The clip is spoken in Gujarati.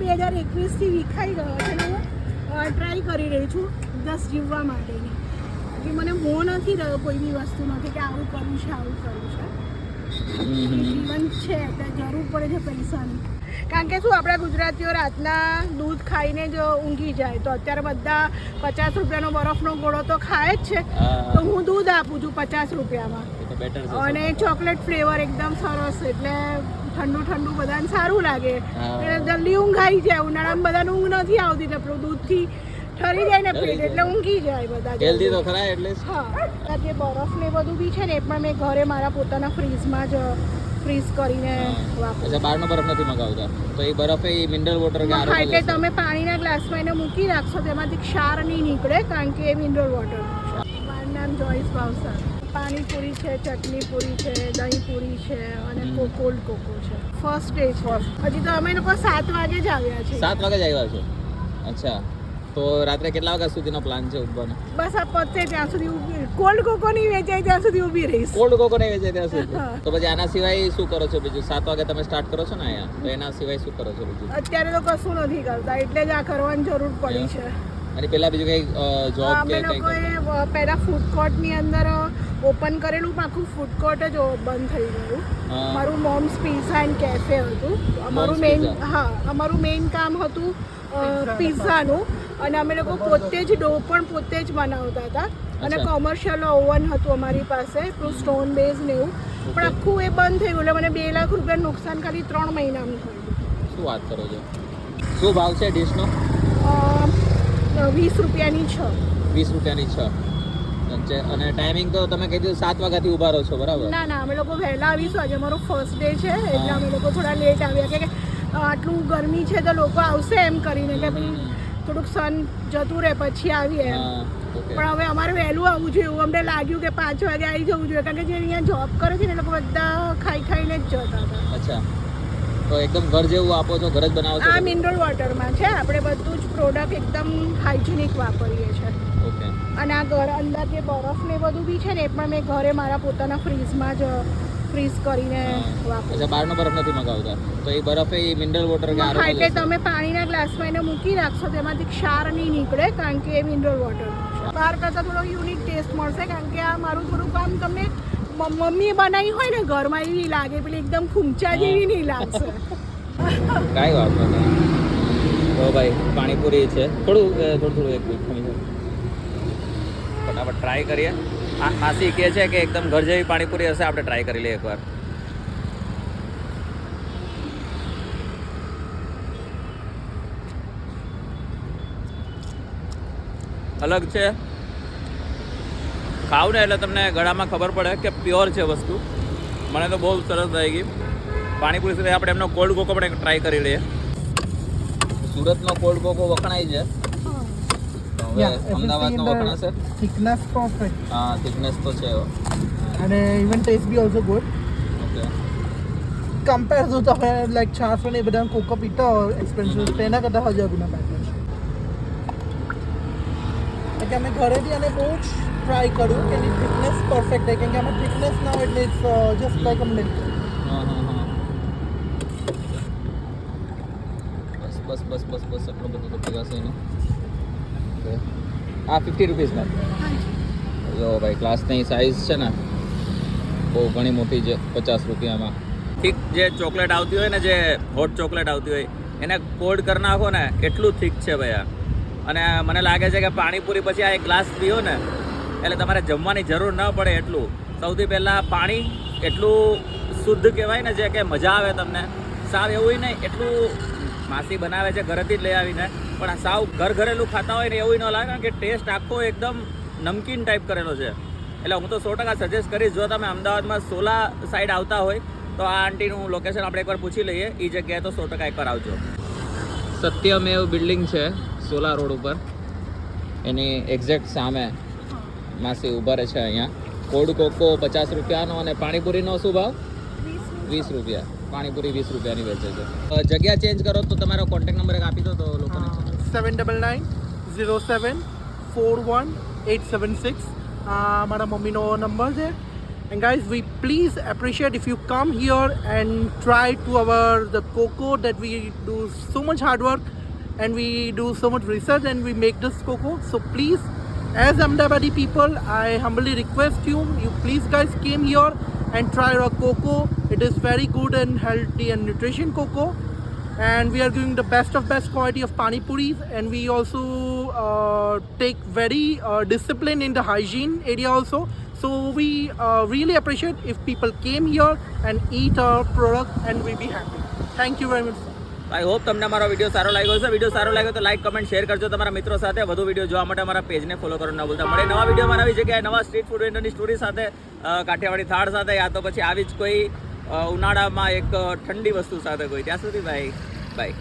2021થી વિખાઈ ગયો છે અને હું ટ્રાય કરી રહી છું જસ્ટ જીવવા માટેની. કે મને મોહ નથી રહ્યો કોઈ બી વસ્તુ નથી કે આવું કરવું છે આવું કરવું છે. જીવન છે એટલે જરૂર પડે છે પૈસાની. કારણ કે શું આપણા ગુજરાતીઓ રાતના દૂધ ખાઈને જ ઊંઘી જાય, તો અત્યારે બધા 50 રૂપિયાનો બરફનો ગોળો તો ખાય જ છે. તો હું દૂધ આપું છું 50 રૂપિયામાં અને ચોકલેટ ફ્લેવર એકદમ સરસ, એટલે ઠંડુ ઠંડુ બધાને સારું લાગે. જલ્દી ઊંઘ આવી જાય. ઉનાળામાં બધાને ઊંઘ નથી આવતી એટલે દૂધથી ઠરી જાય ને પેટ એટલે ઊંઘી જાય બધા. હેલ્ધી તો ખરા એટલે. હા, જે બરફ ને બધું બી છે ને એ પણ મેં ઘરે મારા પોતાના ફ્રીજમાં જ ફ્રીઝ કરીને વાપરું. અચ્છા, બહારનો બરફ નથી મગાવતા? તો એ બરફ એ મિનરલ વોટર કે હા, એટલે તમે પાણીના ગ્લાસમાં એને મૂકી રાખશો તેમાંથી ક્ષાર નહીં નીકળે કારણ કે એ મિનરલ વોટર છે. મારું નામ જોઈસ ભાવસાર. પાણીપુરી છે, ચટણી પૂરી છે, દહીં પૂરી છે અને કોલ્ડ કોકો છે. ફર્સ્ટ ડે છે. હજી તો અમે લોકો 7 વાગે જ આવ્યા છીએ. 7 વાગે જ આવ્યા છો? અચ્છા, તો રાત્રે કેટલા વાગ્યા સુધીનો પ્લાન છે ઉઠવાનો? બસ આ પતે ત્યાં સુધી ઊભી, કોલ્ડ કોકો નહીં વેચાય ત્યાં સુધી ઊભી રહીશ. કોલ્ડ કોકો નહીં વેચાય ત્યાં સુધી? તો પછી આના સિવાય શું કરો છો બીજું? 7 વાગે તમે સ્ટાર્ટ કરો છો ને અહીંયા, તો એના સિવાય શું કરો છો બીજું? અત્યારે તો કશું નથી કરતા એટલે જ આ કરવાની જરૂર પડી છે. અને પેલા બીજું કઈ જોબ કે અમે લોકોએ પહેલા ફૂડ કોર્ટની અંદર ઓપન કરેલું, પણ આખું ફૂડ કોર્ટ જ બંધ થઈ ગયું. મારું મોમ્સ પિઝા એન્ડ કેફે હતું. અમારું મેઇન કામ હતું પિઝાનું, અને અમે લોકો પોતે જ ડો પણ પોતે જ બનાવતા હતા અને કોમર્શિયલ ઓવન હતું અમારી પાસે, એટલું સ્ટોન બેઝ ને એવું. પણ આખું એ બંધ થઈ ગયું એટલે મને 2 લાખ રૂપિયાનું નુકસાન ખાલી 3 મહિનામાં થયું. શું વાત કરો છો? શું ભાવ છે ડીશનો? 20 રૂપિયાની 6. 20 રૂપિયાની 6. અને ટાઈમિંગ તો તમે કીધું 7 વાગ્યાથી ઊભા રહો છો, બરાબર? ના, અમે લોકો વહેલા આવીશું. આજે અમારો ફર્સ્ટ ડે છે એટલે અમે લોકો થોડા લેટ આવ્યા કે આટલું ગરમી છે તો લોકો આવશે એમ કરીને કે ભાઈ થોડુંક સન જતું રહે પછી આવીએ એમ. પણ હવે અમારે વહેલું આવવું જોઈએ એવું અમને લાગ્યું કે 5 વાગે આવી જવું જોઈએ, કારણ કે જે અહીંયા જોબ કરે છે ને એ લોકો બધા ખાઈને જ જતા હતા. અચ્છા, તો એકદમ ઘર જેવું આપો છો? ઘર જ બનાવો છો? આ મિનરલ વોટરમાં છે. આપણે બધું જ પ્રોડક્ટ એકદમ હાઇજેનિક વાપરીએ છીએ. ઓકે. અને આ ઘર અંદર જે બરફ ને બધું બી છે ને એ પણ મેં ઘરે મારા પોતાના ફ્રીજમાં જ ફ્રીઝ કરીને વાપરું. અચ્છા, બહારનો બરફ નથી મગાવતા? તો એ બરફ એ મિનરલ વોટર કે એટલે તમે પાણીના ગ્લાસમાં એને મૂકી રાખશો તેમાંથી ક્ષાર નહીં નીકળે કારણ કે એ મિનરલ વોટર છે. બહાર કરતાં થોડો યુનિક ટેસ્ટ મળશે કારણ કે આ મારું થોડું કામ તમને મમ્મીએ બનાવી હોય ને ઘરમાં એવી લાગે, પેલી એકદમ ખૂંચા જેવી નહીં લાગશે. કાંઈ વાત નથી. તો ભાઈ પાણીપુરી છે, થોડું એક ફટાફટ ટ્રાય કરીએ. આ માસી કહે છે કે એકદમ ઘર જેવી પાણીપુરી હશે, આપણે ટ્રાય કરી લઈએ એકવાર. અલગ છે, ખાવ ને એટલે તમને ગળામાં ખબર પડે કે પ્યોર છે વસ્તુ. મને તો બહુ સરસ લાગી પાણીપુરી સાથે. આપણે એમનો કોલ્ડ કોકો પણ ટ્રાય કરી લઈએ. સુરતનો કોલ્ડ કોકો વખણાય છે, હવે અમદાવાદનો વખણાશે. Thickness perfect. હા, થિકનેસ તો છે અને ઇવન ટેસ્ટ બી also good. Okay. Compare to તમે લાઈક છાસ ને બધા કોકો પીતા હોય એક્સપેન્સિવ, તેના કરતાં 1000 ગુના બેટર છે. એટલે અમે ઘરે બી અને બહુ જ ટ્રાય કર્યું કે એની થિકનેસ પરફેક્ટ છે, કેમ કે આમાં થિકનેસ ના હોય એટલે it's just like a milk. બસ આટલું બધું તો પીવાશે એનું. આ 50 રૂપીસમાં. જો ભાઈ ગ્લાસની સાઇઝ છે ને બહુ ઘણી મોટી છે, 50 રૂપિયામાં. થીક જે ચોકલેટ આવતી હોય ને, જે હોટ ચોકલેટ આવતી હોય એને કોલ્ડ કરી નાખો ને એટલું થીક છે ભાઈ. અને મને લાગે છે કે પાણીપુરી પછી આ એક ગ્લાસ પીઓ ને એટલે તમારે જમવાની જરૂર ન પડે એટલું. સૌથી પહેલાં પાણી એટલું શુદ્ધ કહેવાય ને, જે કે મજા આવે તમને. સાવ એવું નહીં, એટલું માસી બનાવે છે ઘરેથી જ લઈ આવીને, પણ સાવ ઘરેલું ખાતા હોય ને એવું ન લાગે, કારણ કે ટેસ્ટ આખો એકદમ નમકીન ટાઈપ કરેલો છે. એટલે હું તો 100% સજેસ્ટ કરીશ, જો તમે અમદાવાદમાં સોલા સાઈડ આવતા હોય તો આ આંટીનું લોકેશન આપણે એકવાર પૂછી લઈએ. એ જગ્યાએ તો 100% એકવાર આવજો. સત્યમેવ બિલ્ડિંગ છે સોલા રોડ ઉપર, એની એક્ઝેક્ટ સામે માસી ઊભા રહે છે અહીંયા. કોલ્ડ કોકો 50 રૂપિયાનો અને પાણીપુરીનો શું ભાવ? 20 રૂપિયા. પાણીપુરી 20 રૂપિયાની વેચે છે. જગ્યા ચેન્જ કરો તો તમારો કોન્ટેક્ટ નંબર એક આપી દો તો લોકોને. 7990741 876. મારા મમ્મીનો નંબર છે. And guys, we please appreciate if you come here and try to the cocoa that we do so much hard work and we do so much research and we make this cocoa. So please, as Ahmedabadi people, I humbly request you please guys came here and try our cocoa. It is very good and healthy and nutrition cocoa. And we are giving the best of best quality of pani puris, and we also take very discipline in the hygiene area also. So we really appreciate if people came here and eat our product and we be happy. Thank you very much. I hope તમને અમારો વિડીયો સારો લાગ્યો હશે. વિડીયો સારો લાગ્યો તો લાઈક કમેન્ટ શેર કરજો તમારા મિત્રો સાથે. વધુ વિડીયો જોવા માટે અમારા પેજને ફોલો કરવાનું ના ભૂલતા. મળે નવા વિડીયોમાં નવી જગ્યાએ નવા સ્ટ્રીટ ફૂડ વેન્ડરની સ્ટોરી સાથે, કાઠિયાવાડી થાળ સાથે, યા તો પછી આવી જ કોઈ ઉનાળામાં એક ઠંડી વસ્તુ સાથે કોઈ. ત્યાં સુધી બાય.